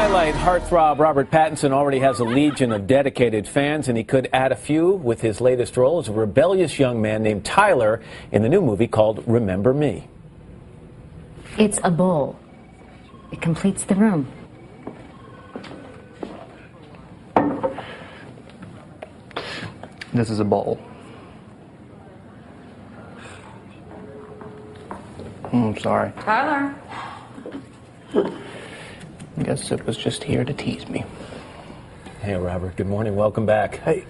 Twilight heartthrob Robert Pattinson already has a legion of dedicated fans, and he could add a few with his latest role as a rebellious young man named Tyler in the new movie called Remember Me. It's a bowl. It completes the room. This is a bowl. I'm sorry. Tyler. I guess it was just here to tease me. Hey, Robert. Good morning. Welcome back. Hey.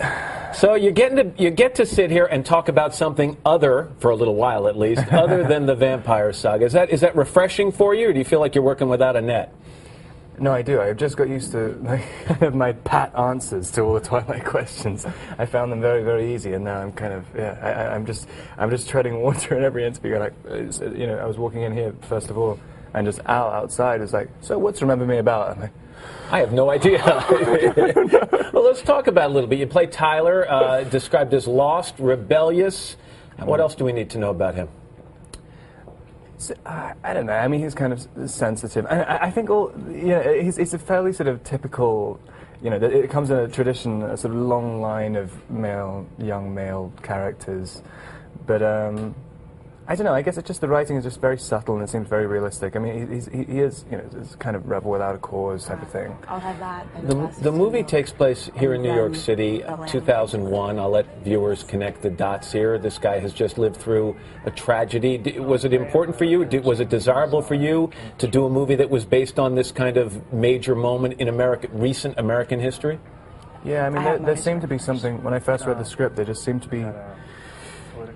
So you get to sit here and talk about something other, for a little while at least, other than the vampire saga. Is that refreshing for you, or do you feel like you're working without a net? No, I do. I've just got used to my pat answers to all the Twilight questions. I found them very, very easy, and now I'm kind of I'm just treading water in every interview. Like, you know, I was walking in here first of all, and just Al outside was like, "So what's Remember Me about?" I'm like, I have no idea. Well, let's talk about it a little bit. You play Tyler, described as lost, rebellious. What else do we need to know about him? I don't know. I mean, he's kind of sensitive. I think he's a fairly sort of typical, you know, it comes in a tradition, a sort of long line of young male characters. But I don't know. I guess it's just the writing is just very subtle and it seems very realistic. I mean, he is, you know, this kind of rebel without a cause type of thing. I'll have that. The movie takes place here in New York City, 2001. I'll let viewers connect the dots here. This guy has just lived through a tragedy. Was it important for you? Was it desirable for you to do a movie that was based on this kind of major moment in recent American history? Yeah, I mean, there seemed to be something, when I first read the script, there just seemed to be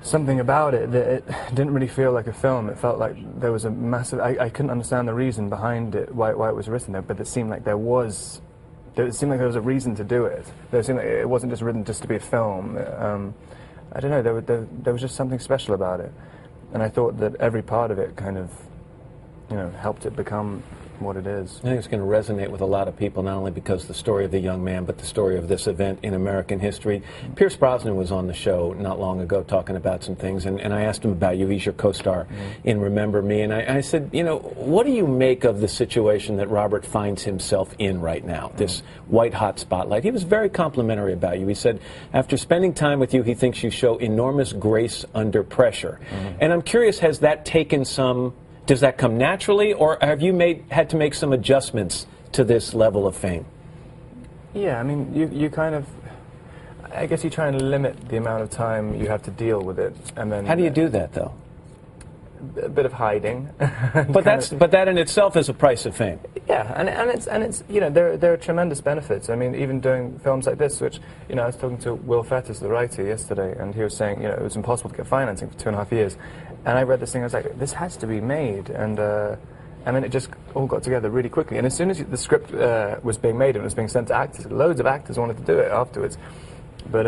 something about it that it didn't really feel like a film. It felt like there was a massive... I couldn't understand the reason behind it, why it was written there, but it seemed like there was a reason to do it. It seemed like it wasn't just written just to be a film. I don't know, there was just something special about it. And I thought that every part of it kind of, you know, helped it become what it is. I think it's going to resonate with a lot of people, not only because the story of the young man, but the story of this event in American history. Pierce Brosnan was on the show not long ago talking about some things, and I asked him about you. He's your co-star in Remember Me, and I said, you know, what do you make of the situation that Robert finds himself in right now, this white-hot spotlight? He was very complimentary about you. He said, after spending time with you, he thinks you show enormous grace under pressure. And I'm curious, has that taken some... Does that come naturally, or have you had to make some adjustments to this level of fame? Yeah, I mean, you kind of, I guess you try and limit the amount of time you have to deal with it, and then... How do you do that, though? A bit of hiding. But that in itself is a price of fame. Yeah, and it's you know, there are tremendous benefits. I mean, even doing films like this, which, you know, I was talking to Will Fetters, the writer, yesterday, and he was saying, you know, it was impossible to get financing for 2.5 years. And I read this thing, I was like, this has to be made, and then it just all got together really quickly. And as soon as the script was being made and it was being sent to actors, loads of actors wanted to do it afterwards. But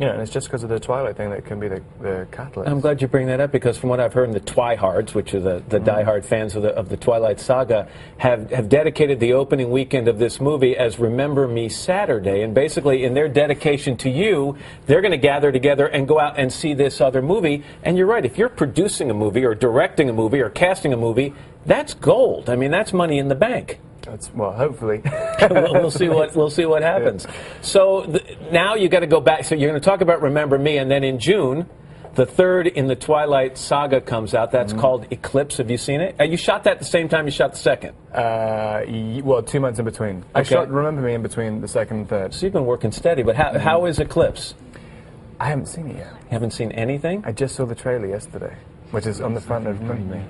you know, and it's just because of the Twilight thing that can be the catalyst. I'm glad you bring that up, because from what I've heard, the Twihards, which are the diehard fans of the Twilight saga, have dedicated the opening weekend of this movie as Remember Me Saturday. And basically, in their dedication to you, they're going to gather together and go out and see this other movie. And you're right, if you're producing a movie or directing a movie or casting a movie, that's gold. I mean, that's money in the bank. Well, hopefully. We'll see what happens. Yeah. So now you got to go back. So you're going to talk about Remember Me, and then in June, the third in the Twilight saga comes out. That's called Eclipse. Have you seen it? You shot that at the same time you shot the second? Well, 2 months in between. Okay. I shot Remember Me in between the second and third. So you've been working steady. But how is Eclipse? I haven't seen it yet. You haven't seen anything? I just saw the trailer yesterday, which is on the front of Remember Me.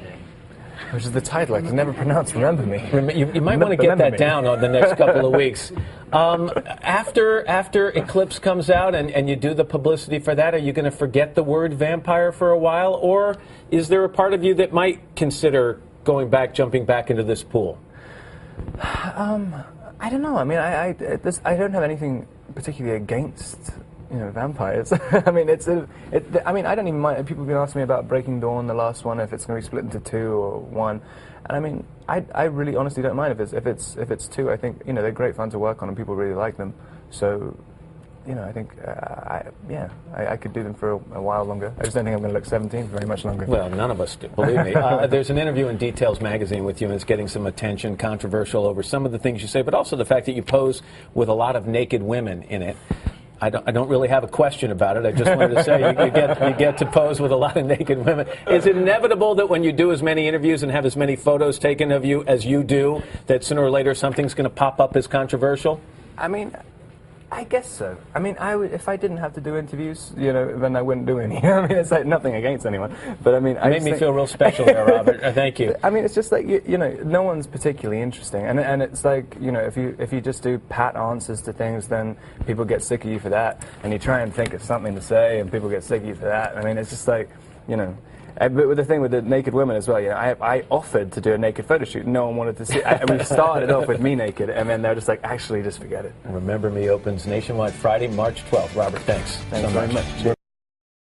Which is the title. I can never pronounce Remember Me. You might want to get that down on the next couple of weeks. After Eclipse comes out and you do the publicity for that, are you going to forget the word vampire for a while? Or is there a part of you that might consider jumping back into this pool? I don't know. I mean, I don't have anything particularly against, you know, vampires. I mean, I mean, I don't even mind. People have been asking me about Breaking Dawn, the last one, if it's going to be split into 2 or 1. And I mean, I really honestly don't mind if it's 2. I think, you know, they're great fun to work on and people really like them. So, you know, I think, I could do them for a while longer. I just don't think I'm going to look 17 very much longer. Well, none of us do, believe me. There's an interview in Details magazine with you, and it's getting some attention, controversial over some of the things you say, but also the fact that you pose with a lot of naked women in it. I don't really have a question about it. I just wanted to say you get to pose with a lot of naked women. Is it inevitable that when you do as many interviews and have as many photos taken of you as you do, that sooner or later something's going to pop up as controversial? I mean, I guess so. I mean, I would, if I didn't have to do interviews, you know, then I wouldn't do any. I mean, it's like nothing against anyone, but I mean, it made me feel real special there, Robert. Thank you. I mean, it's just like you know, no one's particularly interesting, and it's like, you know, if you just do pat answers to things, then people get sick of you for that, and you try and think of something to say, and people get sick of you for that. I mean, it's just like, you know. But with the thing with the naked women as well, you know, I offered to do a naked photo shoot. No one wanted to see it. We started off with me naked, and then they're just like, actually, just forget it. Remember Me opens nationwide Friday, March 12th. Robert, thanks Thanks so very much. much.